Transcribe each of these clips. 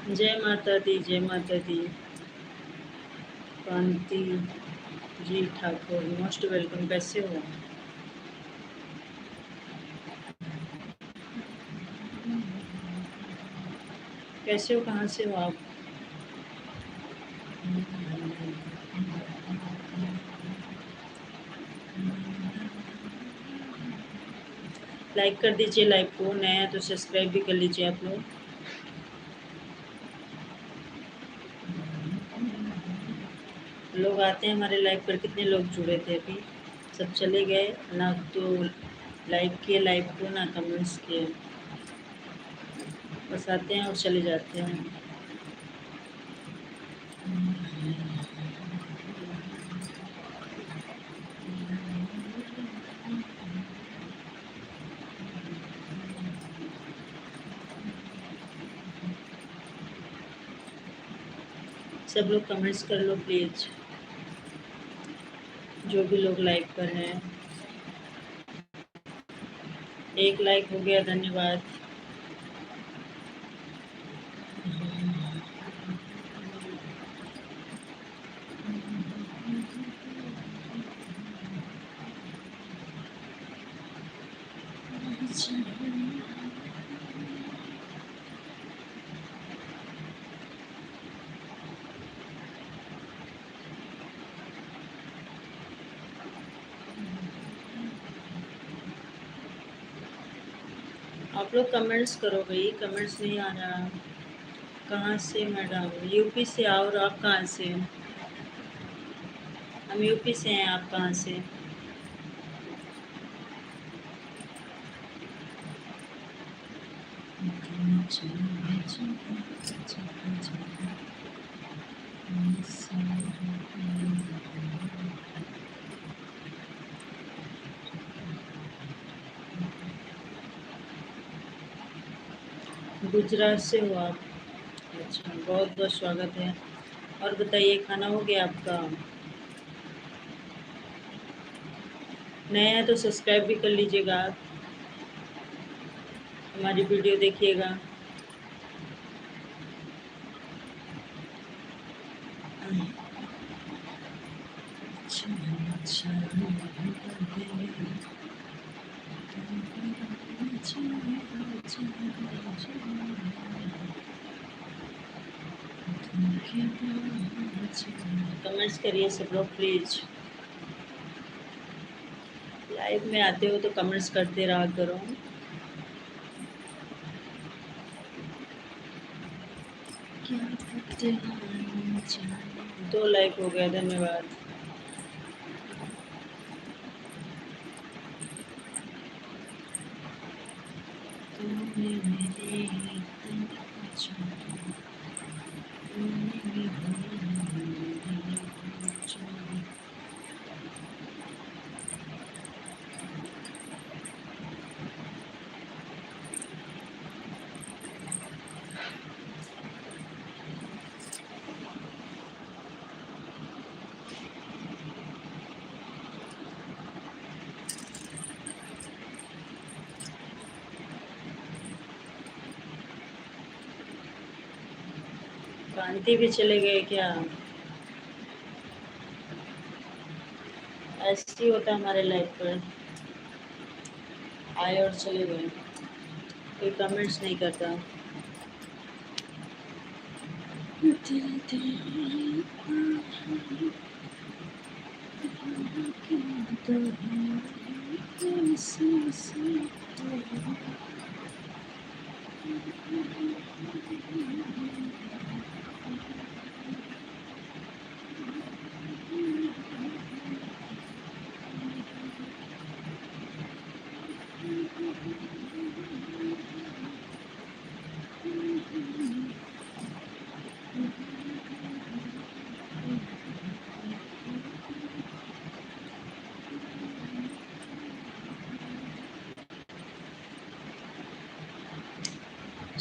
जय माता दी। कांति ji Thakur, most welcome. कैसे हो? कैसे हो? कहाँ से हो आप? लाइक कर दीजिए लाइव को, नया है तो सब्सक्राइब भी कर लीजिए आप लोग। लोग आते हैं हमारे लाइव पर। कितने लोग जुड़े थे अभी? सब चले गए ना, तो लाइक किए लाइव को, ना कमेंट्स किए। बस आते हैं और चले जाते हैं। सब लोग कमेंट्स कर लो प्लीज़, जो भी लोग लाइव पर हैं। एक लाइक हो गया, धन्यवाद। आप लोग कमेंट्स करो भाई, कमेंट्स नहीं आ रहा। कहाँ से मैडम? यूपी से। और आप कहाँ से? हम यूपी से हैं। आप कहाँ से? गुजरात से हो आप? अच्छा, बहुत बहुत स्वागत है। और बताइए, खाना हो गया आपका? नया है तो सब्सक्राइब भी कर लीजिएगा आप, हमारी वीडियो देखिएगा। कमेंट्स करिए सब लोग प्लीज। लाइव में आते हो तो कमेंट्स करते रहा करो। दो लाइक हो गया, धन्यवाद। कांति भी चले गए क्या? ऐसे ही होता हमारे लाइफ पर, आए और चले गए, कोई कमेंट्स नहीं करता।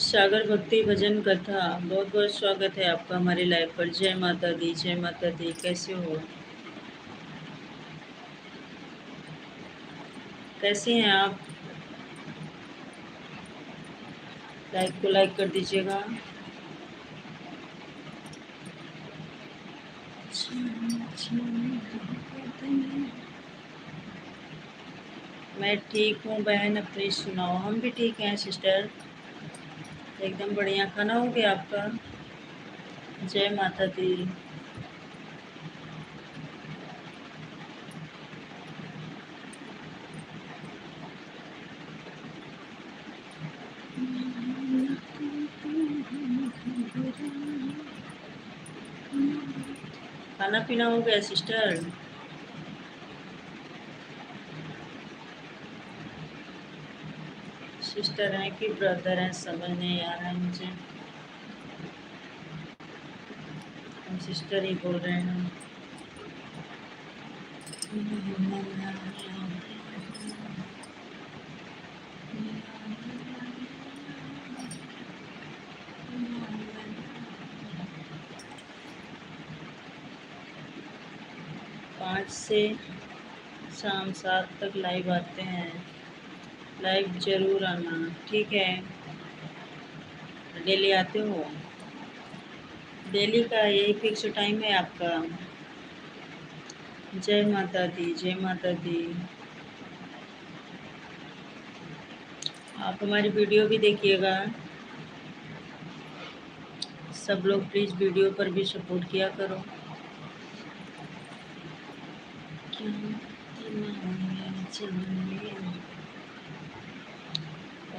सागर भक्ति भजन कथा, बहुत बहुत स्वागत है आपका हमारे लाइव पर। जय माता दी, जय माता दी। कैसे हो? कैसे हैं आप? लाइक को लाइक कर दीजिएगा। मैं ठीक हूँ बहन, अपनी सुनाओ। हम भी ठीक हैं सिस्टर, एकदम बढ़िया। खाना हो गया आपका? जय माता दी। खाना पीना हो गया सिस्टर? सिस्टर हैं कि ब्रदर हैं समझ नहीं आ रहा है मुझे। हम सिस्टर ही बोल रहे हैं। 5 से शाम 7 तक लाइव आते हैं। लाइव ज़रूर आना, ठीक है? डेली आते हो? डेली का यही फिक्स टाइम है आपका? जय माता दी, जय माता दी। आप हमारी वीडियो भी देखिएगा। सब लोग प्लीज़ वीडियो पर भी सपोर्ट किया करो।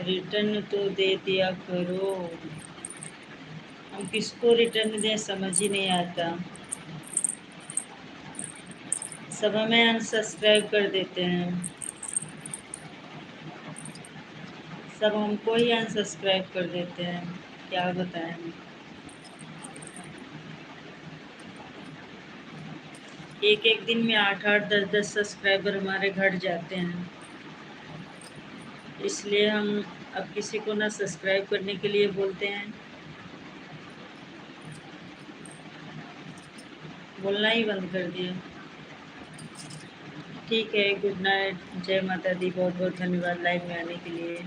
रिटर्न तो दे दिया करो। हम किसको रिटर्न दें समझ ही नहीं आता। सब हमें अनसब्सक्राइब कर देते हैं। सब हमको ही अनसब्सक्राइब कर देते हैं, क्या बताएं। एक एक दिन में 8-8 10-10 सब्सक्राइबर हमारे घट जाते हैं। इसलिए हम अब किसी को ना सब्सक्राइब करने के लिए बोलते हैं, बोलना ही बंद कर दिया। ठीक है, गुड नाइट, जय माता दी। बहुत बहुत धन्यवाद लाइव में आने के लिए।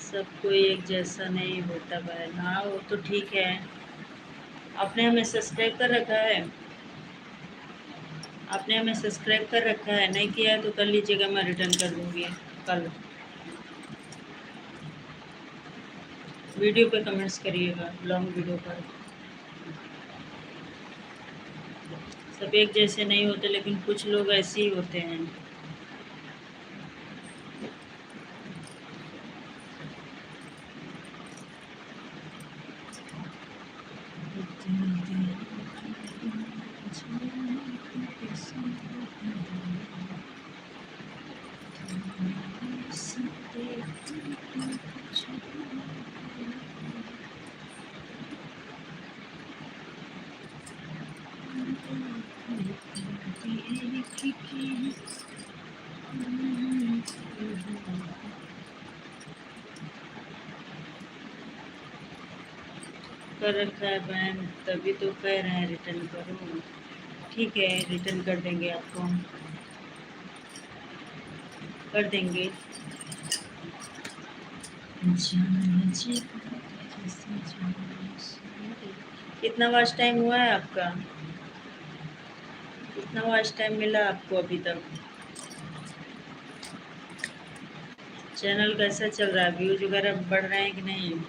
सब कोई एक जैसा नहीं होता बहन। हाँ वो तो ठीक है। आपने हमें सब्सक्राइब कर रखा है? आपने हमें सब्सक्राइब कर रखा है? नहीं किया है तो कर लीजिएगा, मैं रिटर्न कर दूँगी कल। वीडियो पे कमेंट्स करिएगा, लॉन्ग वीडियो पर। सब एक जैसे नहीं होते, लेकिन कुछ लोग ऐसे ही होते हैं। कर रखा है बहन, तभी तो कह रहे हैं रिटर्न करो। ठीक है, रिटर्न कर देंगे आपको, कर देंगे। कितना वॉच टाइम हुआ है आपका? कितना वॉच टाइम मिला आपको अभी तक? चैनल कैसा चल रहा है? व्यूज वगैरह बढ़ रहे हैं कि नहीं?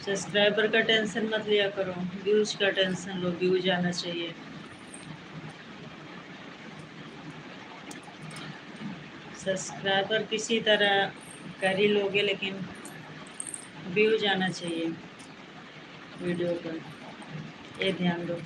सब्सक्राइबर का टेंशन मत लिया करो, व्यूज का टेंशन लो। व्यूज आना चाहिए। सब्सक्राइबर किसी तरह कर ही लोगे, लेकिन व्यूज आना चाहिए वीडियो पर, ये ध्यान दो।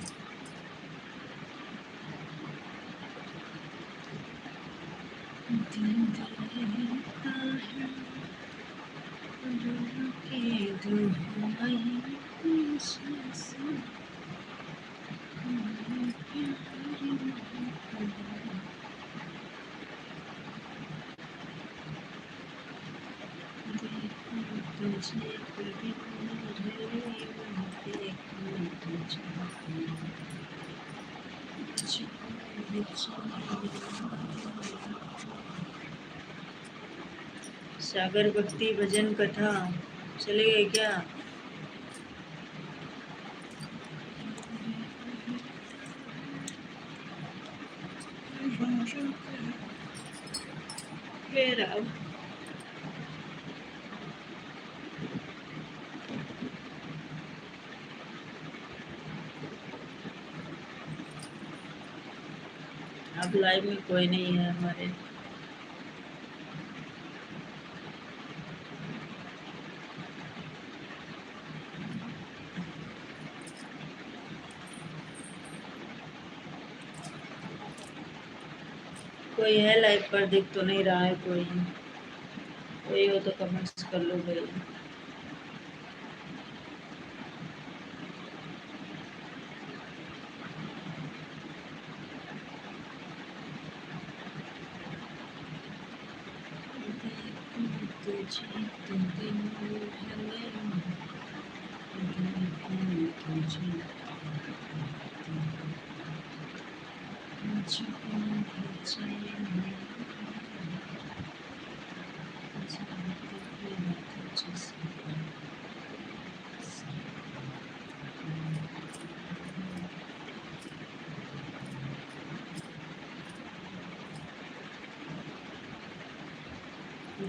सागर भक्ति भजन कथा चले गए क्या? अब लाइव में कोई नहीं है हमारे। कोई है लाइव पर? दिख तो नहीं रहा है कोई। कोई हो तो कमेंट्स कर लो भाई।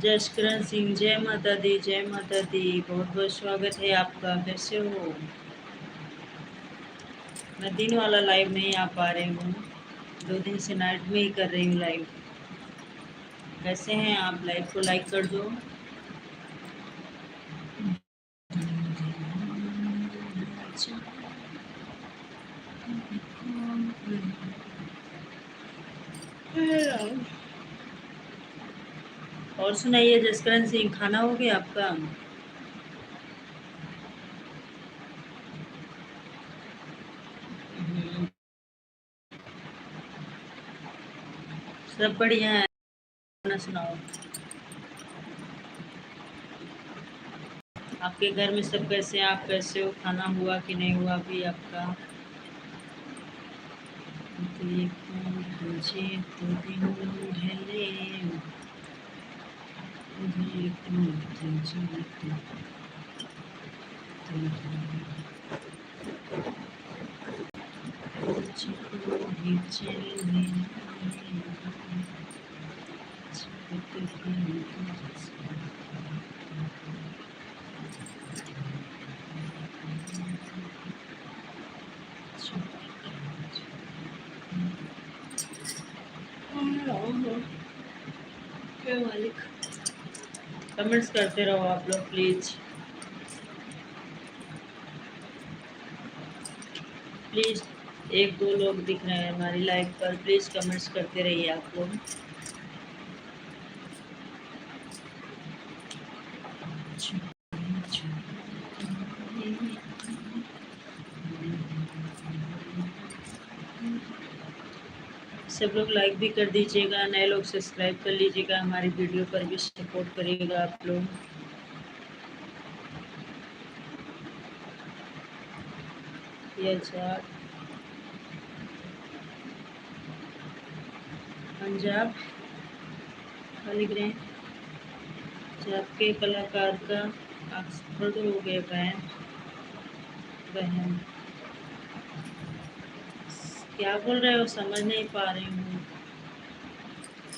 जसकरण सिंह, जय माता दी, जय माता दी। बहुत बहुत स्वागत है आपका। कैसे हो? मैं दिन वाला लाइव नहीं आ पा रही हूँ, 2 दिन से नाइट में ही कर रही हूँ लाइव। कैसे हैं आप? लाइव को लाइक कर दो। और सुनाइए जसकरण सिंह, खाना हो गया आपका? सब बढ़िया है। खाना सुनाओ। आपके घर में सब कैसे हैं? आप कैसे हो? खाना हुआ कि नहीं हुआ अभी आपका? कमेंट्स करते रहो आप लोग प्लीज प्लीज। 1-2 लोग दिख रहे हैं हमारी लाइव पर, प्लीज कमेंट्स करते रहिए आप लोग। सब लोग लाइक भी कर दीजिएगा, नए लोग सब्सक्राइब कर लीजिएगा, हमारी वीडियो पर भी सपोर्ट करिएगा आप लोग। पंजाब लिख रहे हैं आपके कलाकार का ऑक्सफोर्ड हो गया बहन। क्या बोल रहे हो? समझ नहीं पा रही हूँ,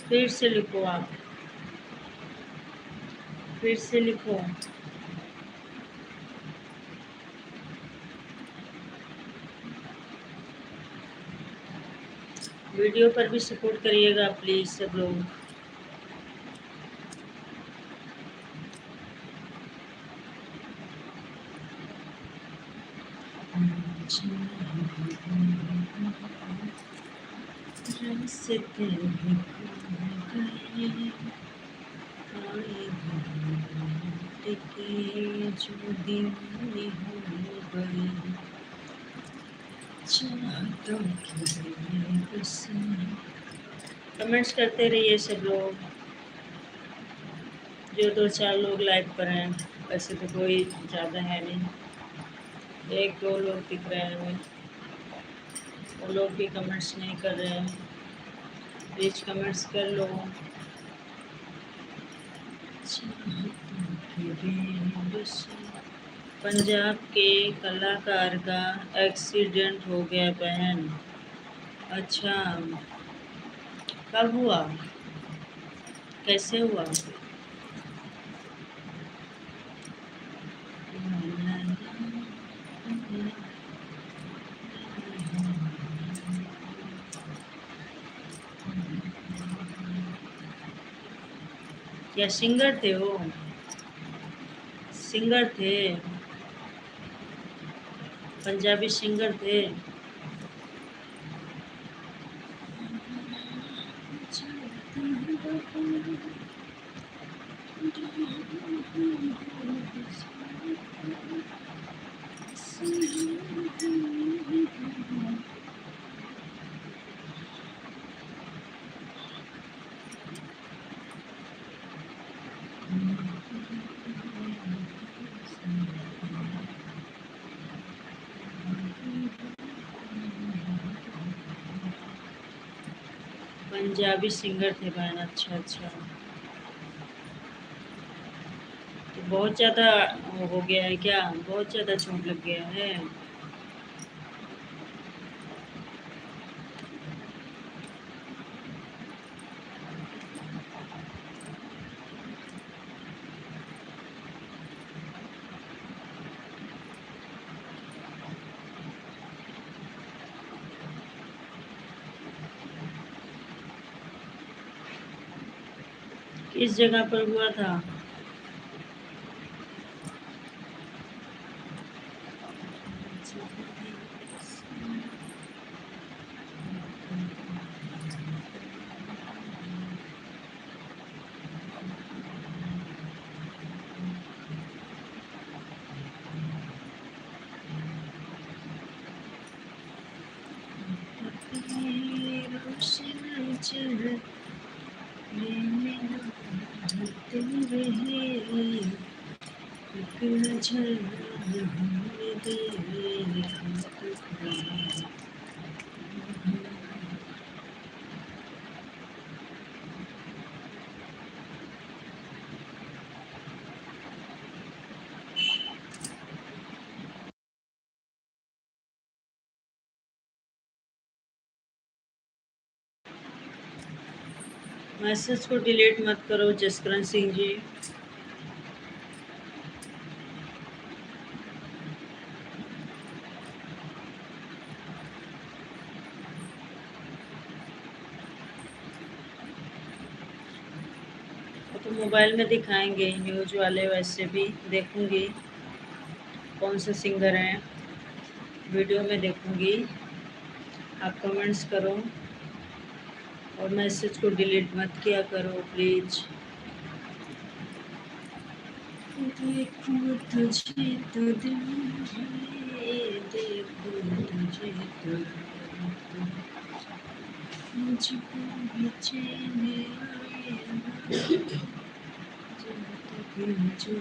फिर से लिखो आप, फिर से लिखो। वीडियो पर भी सपोर्ट करिएगा प्लीज सब लोग। कमेंट्स करते रहिए सब लोग। जो दो चार लोग लाइव पर हैं, वैसे तो कोई ज़्यादा है नहीं, एक दो लोग दिख रहे हैं हमें। वो लोग भी कमेंट्स नहीं कर रहे हैं, प्लीज कमेंट्स कर लो। पंजाब के कलाकार का एक्सीडेंट हो गया बहन। अच्छा, कब हुआ, कैसे हुआ? क्या सिंगर थे वो? सिंगर थे, पंजाबी सिंगर थे। पंजाबी सिंगर थे बहन, अच्छा अच्छा। तो बहुत ज़्यादा हो गया है क्या, बहुत ज़्यादा चोट लग गया है? किस जगह पर हुआ था? मैसेज को डिलीट मत करो जसकरण सिंह जी। तो मोबाइल में दिखाएंगे न्यूज़ वाले, वैसे भी देखूंगी कौन से सिंगर हैं, वीडियो में देखूंगी। आप कमेंट्स करो और मैसेज को डिलीट मत किया करो प्लीज़। देखो तुझे तो दिल है, देखो तुझे तो मुझको भी चैन आए ना, जब तक मुझे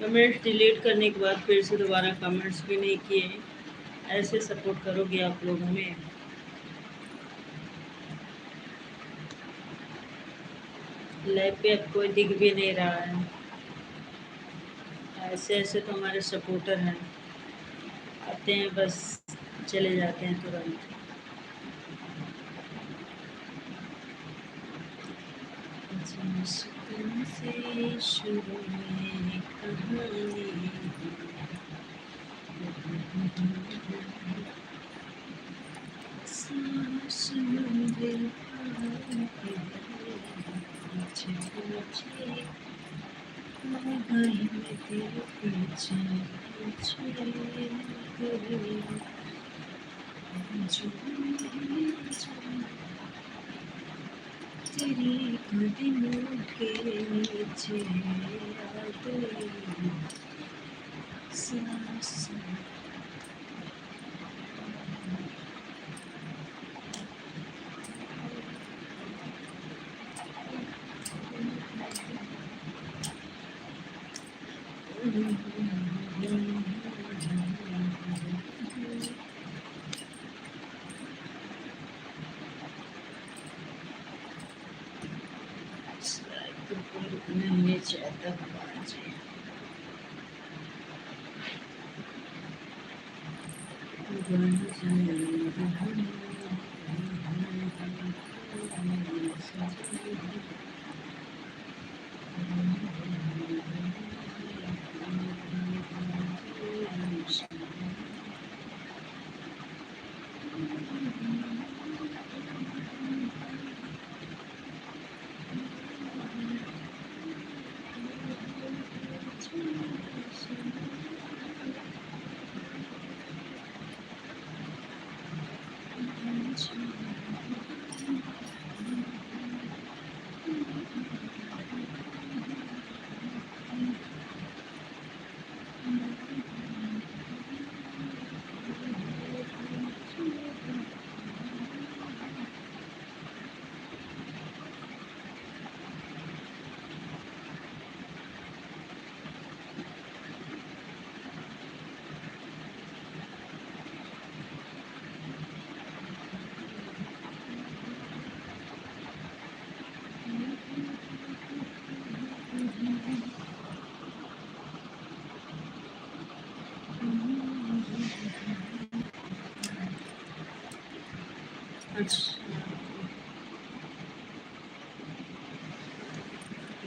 कमेंट्स डिलीट करने के बाद फिर से दोबारा कमेंट्स भी नहीं किए, ऐसे सपोर्ट करोगे आप लोग हमें। लाइव पे अब कोई दिख भी नहीं रहा है। ऐसे ऐसे तो हमारे सपोर्टर हैं, आते हैं बस चले जाते हैं तुरंत। मुश्किल से शुरू में कहानी, सांस मुझे आके पीछे पीछे गई मैं तेरे पीछे पीछे गई, जो तेरी कदमों के नीचे आ गई सांस। नहीं चाहता बाजी बन जाए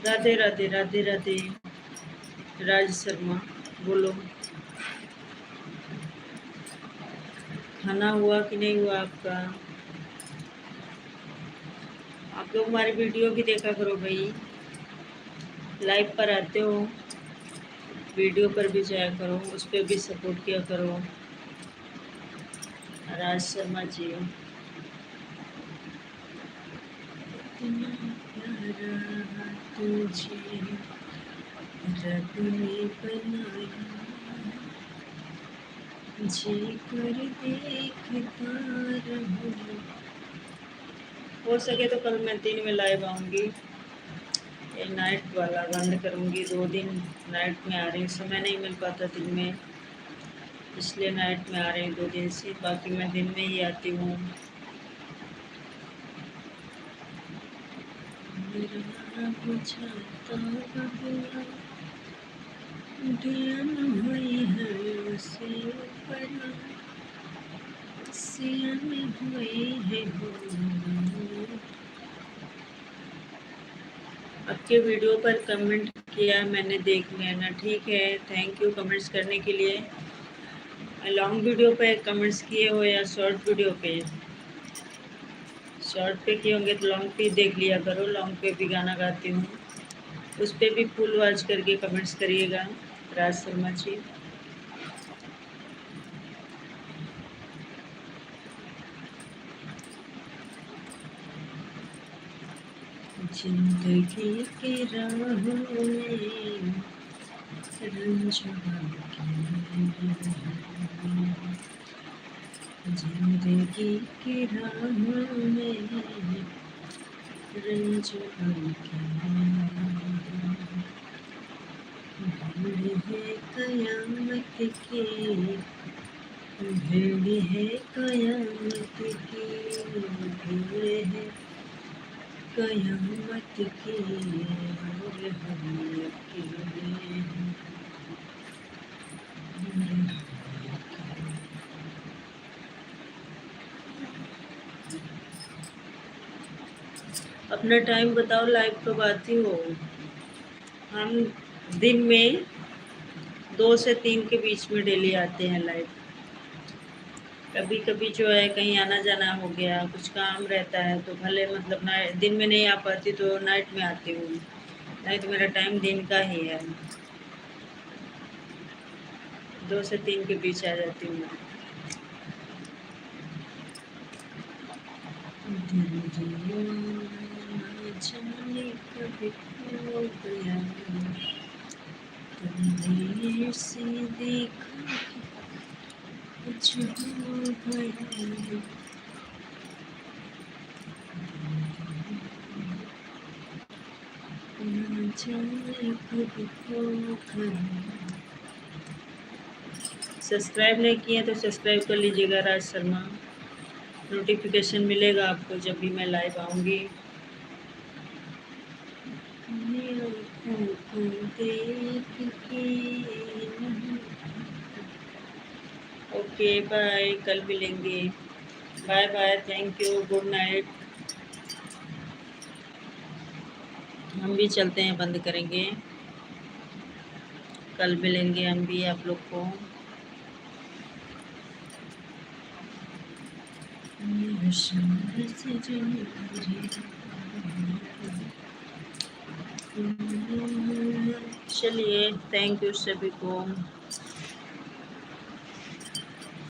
राधे राधे राधे राधे। राज शर्मा बोलो, खाना हुआ कि नहीं हुआ आपका? आप लोग हमारी वीडियो भी देखा करो भाई, लाइव पर आते हो वीडियो पर भी जाया करो, उस पर भी सपोर्ट किया करो। राज शर्मा जी तुझे रब ने बनाया, जी कर देखता रहूं। हो सके तो कल मैं 3 में लाइव आऊँगी, ये नाइट वाला बंद करूँगी। 2 दिन नाइट में आ रही, समय नहीं मिल पाता दिन में, इसलिए नाइट में आ रही 2 दिन से, बाकी मैं दिन में ही आती हूँ। हुई है उसे हुई है। आपके वीडियो पर कमेंट किया मैंने, देख लेना, ठीक है। थैंक यू कमेंट्स करने के लिए। लॉन्ग वीडियो पे कमेंट्स किए हो या शॉर्ट वीडियो पे? शॉर्ट पे किए होंगे तो लॉन्ग पे देख लिया करो, लॉन्ग पे भी गाना गाती हूँ, उस पर भी फुल वॉच करके कमेंट्स करिएगा। राज शर्मा जी जिंदगी के राहों में जिंदगी की राहों में रंज है कयामत के भीड़ है कयामत की, भीड़ है कयामत की, और हम अकेले हैं। अपना टाइम बताओ, लाइव कब आती हो? हम दिन में 2 से 3 के बीच में डेली आते हैं लाइव। कभी कभी जो है कहीं आना जाना हो गया, कुछ काम रहता है तो भले मतलब नाइट दिन में नहीं आ पाती तो नाइट में आती हूँ, नहीं तो मेरा टाइम दिन का ही है। 2 से 3 के बीच आ जाती हूँ मैं। जाने कभी खो गया, तुमने से देखा कुछ हो गया। सब्सक्राइब नहीं किए तो सब्सक्राइब कर लीजिएगा राज शर्मा, नोटिफिकेशन मिलेगा आपको जब भी मैं लाइव आऊँगी। ओके बाय, कल मिलेंगे। Bye bye, thank you, good night. हम भी चलते हैं, बंद करेंगे, कल मिलेंगे हम भी आप लोग को। चलिए, थैंक यू सभी को।